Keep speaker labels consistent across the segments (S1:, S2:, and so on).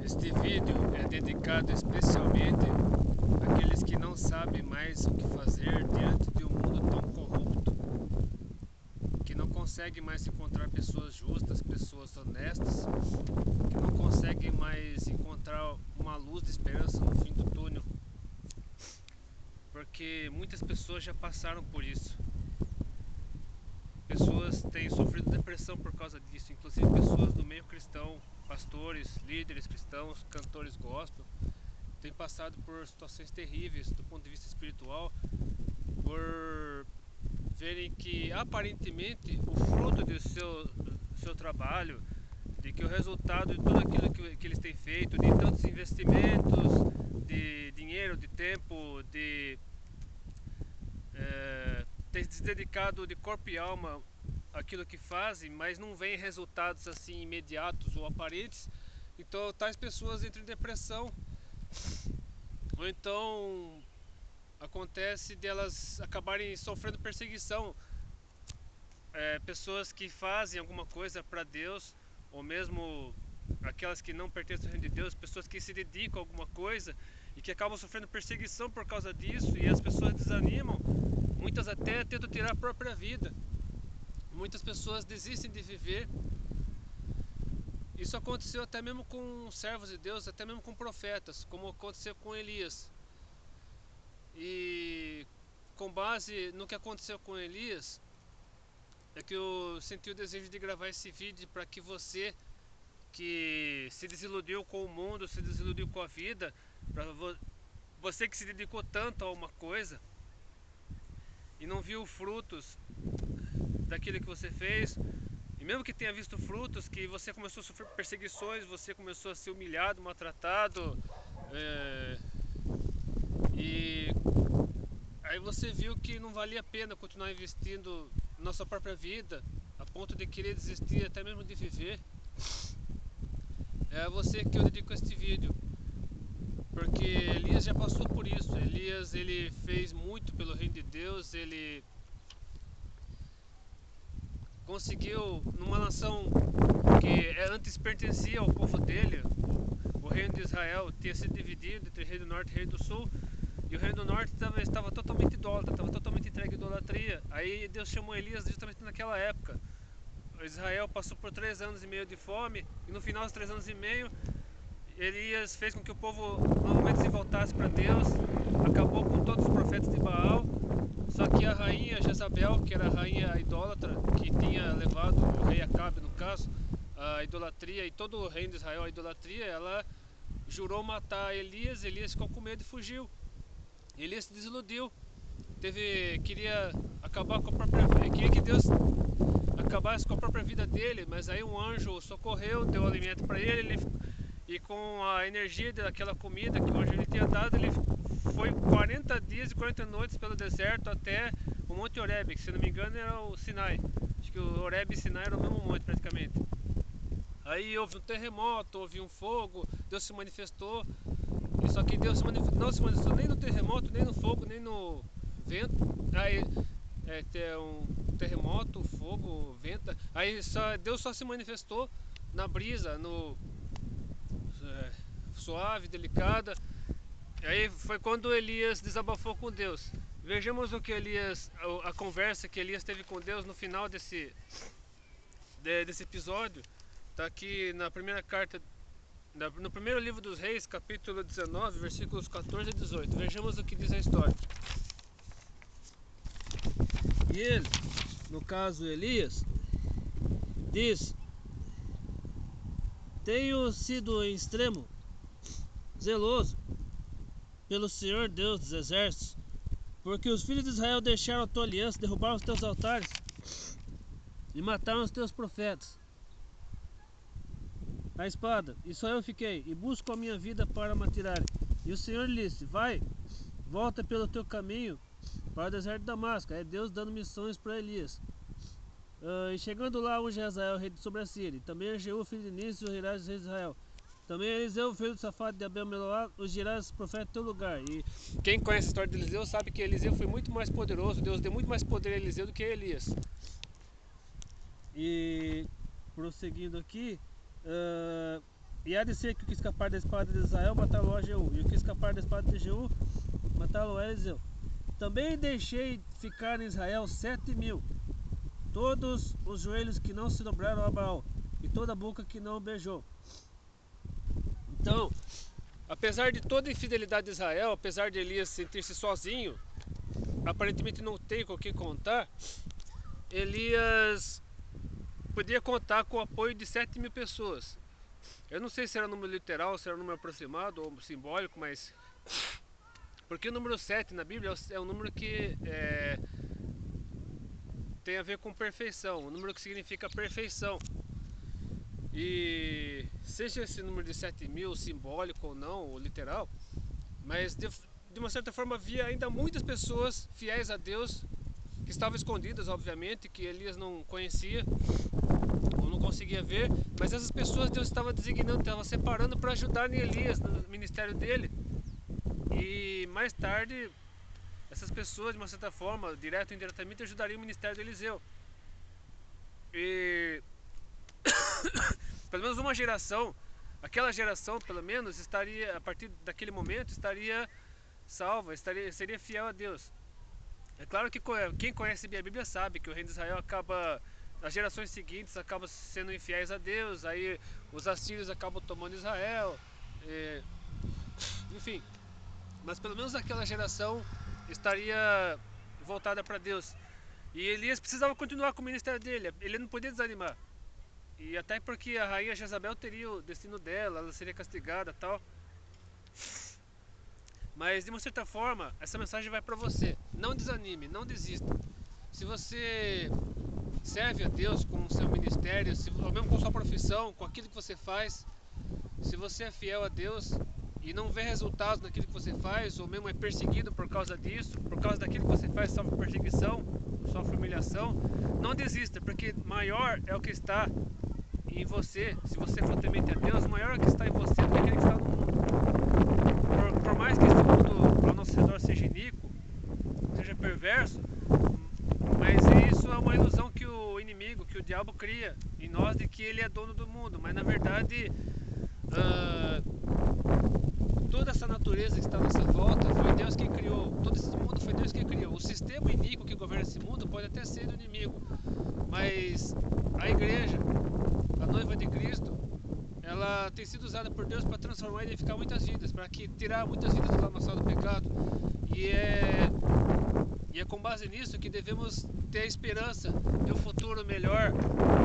S1: Este vídeo é dedicado especialmente àqueles que não sabem mais o que fazer diante de um mundo tão corrupto, que não conseguem mais encontrar pessoas justas, pessoas honestas, que não conseguem mais encontrar uma luz de esperança no fim do túnel, porque muitas pessoas já passaram por isso. Pessoas têm sofrido depressão por causa disso, inclusive pessoas do meio cristão, pastores, líderes cristãos, cantores gospel, têm passado por situações terríveis do ponto de vista espiritual, por verem que aparentemente o fruto do seu trabalho, de que o resultado de tudo aquilo que eles têm feito, de tantos investimentos, de dinheiro, de tempo, de ter se dedicado de corpo e alma àquilo que fazem, mas não vem resultados assim imediatos ou aparentes. Então tais pessoas entram em depressão, ou então acontece delas acabarem sofrendo perseguição. Pessoas que fazem alguma coisa para Deus, ou mesmo aquelas que não pertencem ao reino de Deus, pessoas que se dedicam a alguma coisa e que acabam sofrendo perseguição por causa disso, e as pessoas desanimam, muitas até tentam tirar a própria vida. Muitas pessoas desistem de viver. Isso aconteceu até mesmo com servos de Deus, até mesmo com profetas, como aconteceu com Elias. E com base no que aconteceu com Elias, é que eu senti o desejo de gravar esse vídeo para que você que se desiludiu com o mundo, se desiludiu com a vida, para você que se dedicou tanto a uma coisa e não viu frutos daquilo que você fez, e mesmo que tenha visto frutos, que você começou a sofrer perseguições, você começou a ser humilhado, maltratado, e aí você viu que não valia a pena continuar investindo na sua própria vida, a ponto de querer desistir até mesmo de viver. É a você que eu dedico este vídeo, porque Elias já passou por isso. Elias, ele fez muito pelo reino de Deus, ele conseguiu, numa nação que antes pertencia ao povo dele, o reino de Israel tinha sido dividido entre o reino do norte e o reino do sul, e o reino do norte estava totalmente idólatra, estava totalmente entregue à idolatria. Aí Deus chamou Elias justamente naquela época. Israel passou por 3 anos e meio de fome, e no final dos 3 anos e meio, Elias fez com que o povo novamente se voltasse para Deus, acabou com todos os profetas de Baal. Só que a rainha Jezabel, que era a rainha idólatra, que tinha levado o rei Acabe, no caso, a idolatria, e todo o reino de Israel a idolatria, ela jurou matar Elias. Elias ficou com medo e fugiu. Elias se desiludiu, queria acabar com a própria vida, queria que Deus acabasse com a própria vida dele, mas aí um anjo socorreu, deu alimento para ele, e com a energia daquela comida que o anjo lhe tinha dado, ele foi 40 dias e 40 noites pelo deserto até o Monte Horebe, que se não me engano era o Sinai. Acho que o Horebe e Sinai eram o mesmo monte praticamente. Aí houve um terremoto, houve um fogo, Deus se manifestou. E só que Deus não se manifestou nem no terremoto, nem no fogo, nem no vento. Aí tem um terremoto, fogo, vento. Aí Deus só se manifestou na brisa, no suave, delicada. Aí foi quando Elias desabafou com Deus. Vejamos o que a conversa que Elias teve com Deus no final desse episódio. Está aqui na primeira carta, no primeiro livro dos Reis, capítulo 19, versículos 14 e 18. Vejamos o que diz a história. E ele, no caso Elias, diz: tenho sido em extremo zeloso pelo Senhor Deus dos exércitos, porque os filhos de Israel deixaram a tua aliança, derrubaram os teus altares e mataram os teus profetas a espada, e só eu fiquei, e busco a minha vida para me tirarem. E o Senhor lhe disse: vai, volta pelo teu caminho para o deserto de Damasco. É Deus dando missões para Elias. E chegando lá, unge Hazael, rei sobre a Síria, também a Jeú, filho de Nício, o rei de Israel. Também Eliseu, filho do Safate de Abel-Meloá, os girás profeta em teu lugar. E quem conhece a história de Eliseu sabe que Eliseu foi muito mais poderoso. Deus deu muito mais poder a Eliseu do que a Elias. E prosseguindo aqui,
S2: E há de ser que o que escapar da espada de Israel matá-lo a Jeú, e o que escapar da espada de Jeú matá-lo a Eliseu. Também deixei ficar em Israel 7.000, todos os joelhos que não se dobraram a Baal, e toda a boca que não beijou.
S1: Então, apesar de toda a infidelidade de Israel, apesar de Elias sentir-se sozinho, aparentemente não ter com o que contar, Elias podia contar com o apoio de 7.000 pessoas. Eu não sei se era número literal, se era número aproximado ou simbólico, mas... Porque o número 7 na Bíblia é um número que tem a ver com perfeição, um número que significa perfeição. E seja esse número de 7.000 simbólico ou não, ou literal, mas de uma certa forma havia ainda muitas pessoas fiéis a Deus, que estavam escondidas, obviamente, que Elias não conhecia ou não conseguia ver, mas essas pessoas Deus estava designando, estava separando para ajudarem Elias no ministério dele. E mais tarde, essas pessoas, de uma certa forma, direto ou indiretamente, ajudariam o ministério de Eliseu. E pelo menos uma geração, aquela geração pelo menos estaria, a partir daquele momento, estaria salva, seria fiel a Deus. É claro que quem conhece bem a Bíblia sabe que o reino de Israel acaba, as gerações seguintes acabam sendo infiéis a Deus, aí os assírios acabam tomando Israel, enfim. Mas pelo menos aquela geração estaria voltada para Deus. E Elias precisava continuar com o ministério dele, ele não podia desanimar. E até porque a rainha Jezabel teria o destino dela, ela seria castigada e tal. Mas de uma certa forma, essa mensagem vai para você. Não desanime, não desista. Se você serve a Deus com o seu ministério, ou mesmo com sua profissão, com aquilo que você faz, se você é fiel a Deus e não vê resultados naquilo que você faz, ou mesmo é perseguido por causa disso, por causa daquilo que você faz, sofre perseguição, sofre humilhação, não desista, porque maior é o que está em você. Se você for temente a Deus, maior é o que está em você do que aquele que está no mundo. Por mais que esse mundo ao nosso redor seja iníquo, seja perverso, mas isso é uma ilusão que o inimigo, que o diabo cria em nós, de que ele é dono do mundo. Mas na verdade, toda essa natureza que está à nossa volta foi Deus quem criou. Todo esse mundo foi Deus quem criou. O sistema iníquo que governa esse mundo pode até ser do inimigo, mas a igreja, a noiva de Cristo, ela tem sido usada por Deus para transformar e edificar muitas vidas, para tirar muitas vidas do lamaçal do pecado. E é com base nisso que devemos ter a esperança de um futuro melhor,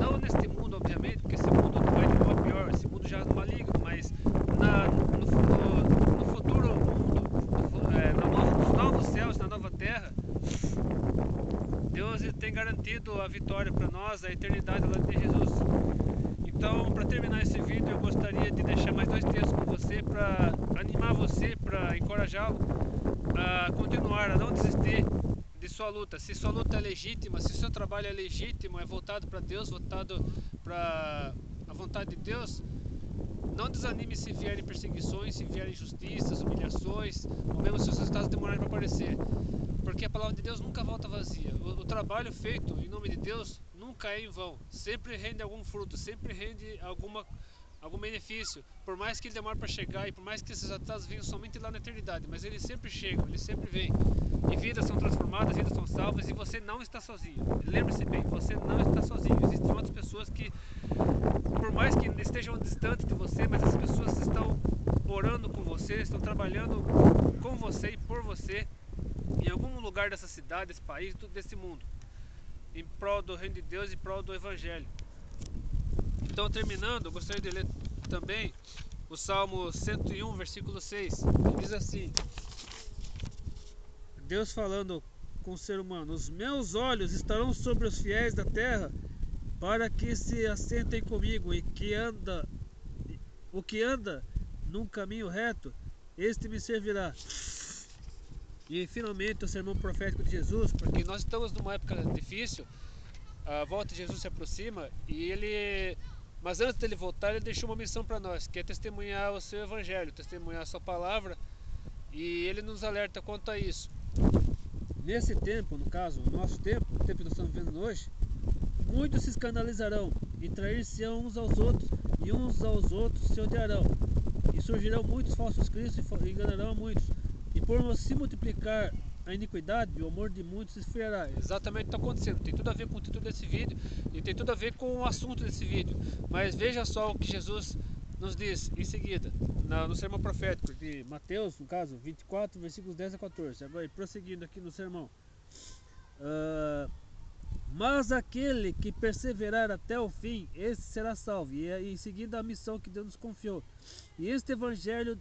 S1: não neste mundo, obviamente, porque esse mundo vai de mal a pior, esse mundo já é maligno, mas no futuro mundo, nos novos céus, na nova terra, Deus tem garantido a vitória para nós, a eternidade lá de Jesus. Então, para terminar esse vídeo, eu gostaria de deixar mais 2 textos com você para animar você, para encorajá-lo a continuar, a não desistir de sua luta. Se sua luta é legítima, se seu trabalho é legítimo, é voltado para Deus, voltado para a vontade de Deus, não desanime se vierem perseguições, se vierem injustiças, humilhações, ou mesmo se os resultados demorarem para aparecer. Porque a palavra de Deus nunca volta vazia. O trabalho feito em nome de Deus nunca é em vão. Sempre rende algum fruto, sempre rende algum benefício. Por mais que ele demore para chegar e por mais que esses resultados venham somente lá na eternidade, mas eles sempre chegam, eles sempre vêm. E vidas são transformadas, vidas são salvas e você não está sozinho. Lembre-se bem, você não está sozinho. Existem outras pessoas que, por mais que estejam distantes de você, mas as pessoas estão orando com você, estão trabalhando com você e por você, em algum lugar dessa cidade, desse país, desse mundo, em prol do reino de Deus e em prol do Evangelho. Então, terminando, eu gostaria de ler também o Salmo 101, versículo 6, que diz assim: Deus falando com o ser humano: os meus olhos estarão sobre os fiéis da terra, para que se assentem comigo, e o que anda num caminho reto, este me servirá. E finalmente o sermão profético de Jesus, porque nós estamos numa época difícil, a volta de Jesus se aproxima, mas antes dele voltar, ele deixou uma missão para nós, que é testemunhar o seu evangelho, testemunhar a sua palavra, e ele nos alerta quanto a isso. Nesse tempo, no caso, o nosso tempo, o tempo que nós estamos vivendo hoje, muitos se escandalizarão,
S2: e trair-se-ão uns aos outros, e uns aos outros se odiarão. E surgirão muitos falsos cristos e enganarão a muitos. E por se multiplicar a iniquidade, o amor de muitos se esfriará.
S1: Exatamente o que está acontecendo. Tem tudo a ver com o título desse vídeo e tem tudo a ver com o assunto desse vídeo. Mas veja só o que Jesus nos diz em seguida, no sermão profético de Mateus, no caso, 24, versículos 10 a 14. Agora, prosseguindo aqui no sermão. Mas aquele que perseverar até o fim, esse será salvo. E em seguida a missão que Deus nos confiou. E este evangelho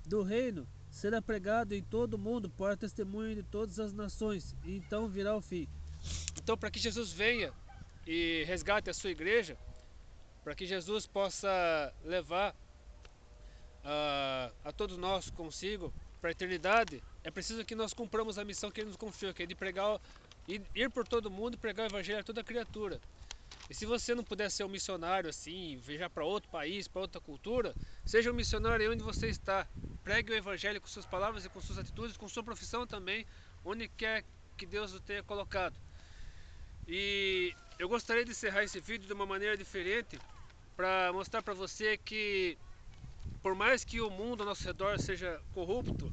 S1: do reino será pregado em todo o mundo para testemunho de todas as nações, e então virá o fim. Então, para que Jesus venha e resgate a sua igreja, para que Jesus possa levar a todos nós consigo para a eternidade, é preciso que nós cumpramos a missão que Ele nos confiou, que é de pregar, ir por todo mundo e pregar o evangelho a toda criatura. E se você não puder ser um missionário assim, viajar para outro país, para outra cultura, seja um missionário aí onde você está. Pregue o evangelho com suas palavras e com suas atitudes, com sua profissão também, onde quer que Deus o tenha colocado. E eu gostaria de encerrar esse vídeo de uma maneira diferente, para mostrar para você que, por mais que o mundo ao nosso redor seja corrupto,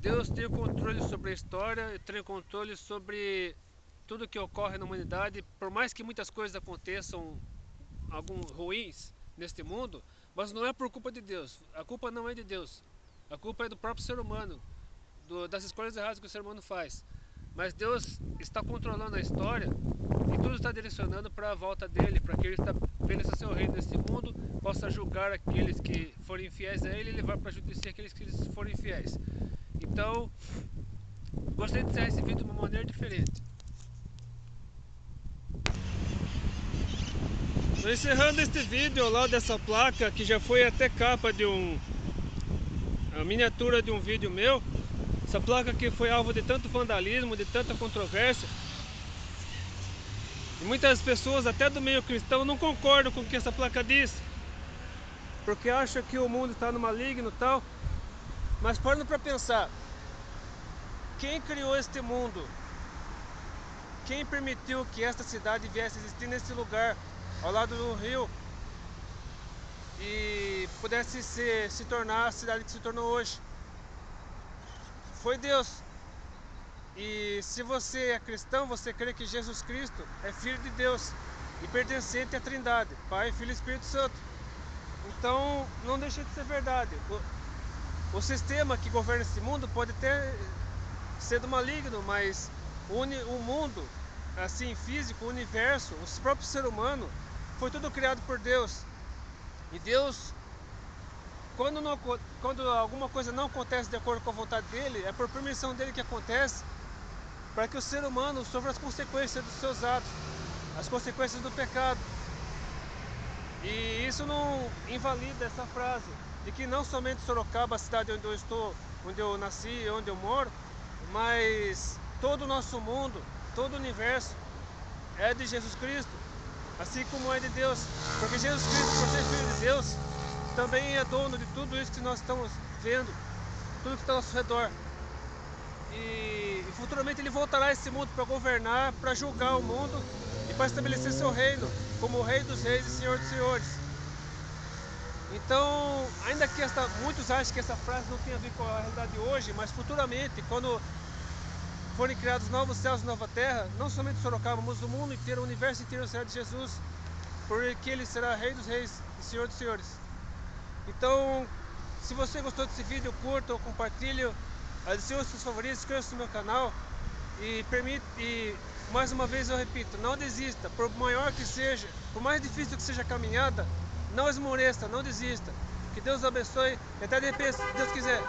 S1: Deus tem o controle sobre a história, tem o controle sobre tudo que ocorre na humanidade. Por mais que muitas coisas aconteçam, alguns ruins neste mundo, mas não é por culpa de Deus. A culpa não é de Deus. A culpa é do próprio ser humano, das escolhas erradas que o ser humano faz. Mas Deus está controlando a história e tudo está direcionando para a volta dele, para que ele estabeleça seu reino nesse mundo, possa julgar aqueles que forem infiéis a ele e levar para a justiça aqueles que forem infiéis. Então, gostaria de encerrar esse vídeo de uma maneira diferente. Estou encerrando este vídeo ao lado dessa placa, que já foi até capa de a miniatura de um vídeo meu. Essa placa aqui foi alvo de tanto vandalismo, de tanta controvérsia. E muitas pessoas, até do meio cristão, não concordam com o que essa placa diz, porque acham que o mundo está no maligno e tal. Mas parando para pensar, quem criou este mundo? Quem permitiu que esta cidade viesse a existir nesse lugar, ao lado do rio, e pudesse se tornar a cidade que se tornou hoje? Foi Deus. E se você é cristão, você crê que Jesus Cristo é Filho de Deus e pertencente à Trindade, Pai, Filho e Espírito Santo. Então não deixa de ser verdade. O sistema que governa esse mundo pode até ser do maligno, mas o mundo, assim, físico, o universo, o próprio ser humano, foi tudo criado por Deus. E Deus, quando alguma coisa não acontece de acordo com a vontade dele, é por permissão dele que acontece, para que o ser humano sofra as consequências dos seus atos, as consequências do pecado. E isso não invalida essa frase de que não somente Sorocaba, a cidade onde eu estou, onde eu nasci, onde eu moro, mas todo o nosso mundo, todo o universo é de Jesus Cristo, assim como é de Deus, porque Jesus Cristo, por ser Filho de Deus, também é dono de tudo isso que nós estamos vendo, tudo que está ao nosso redor. E futuramente ele voltará a esse mundo para governar, para julgar o mundo e para estabelecer seu reino como o Rei dos Reis e Senhor dos Senhores. Então, ainda que muitos acham que essa frase não tem a ver com a realidade de hoje, mas futuramente, quando forem criados novos céus e nova terra, não somente Sorocaba, mas o mundo inteiro, o universo inteiro será de Jesus, porque ele será Rei dos Reis e Senhor dos Senhores. Então, se você gostou desse vídeo, curta ou compartilhe, adicione os seus favoritos, inscreva-se no meu canal e mais uma vez eu repito, não desista, por maior que seja, por mais difícil que seja a caminhada, não esmoreça, não desista. Que Deus abençoe e até de repente, se Deus quiser.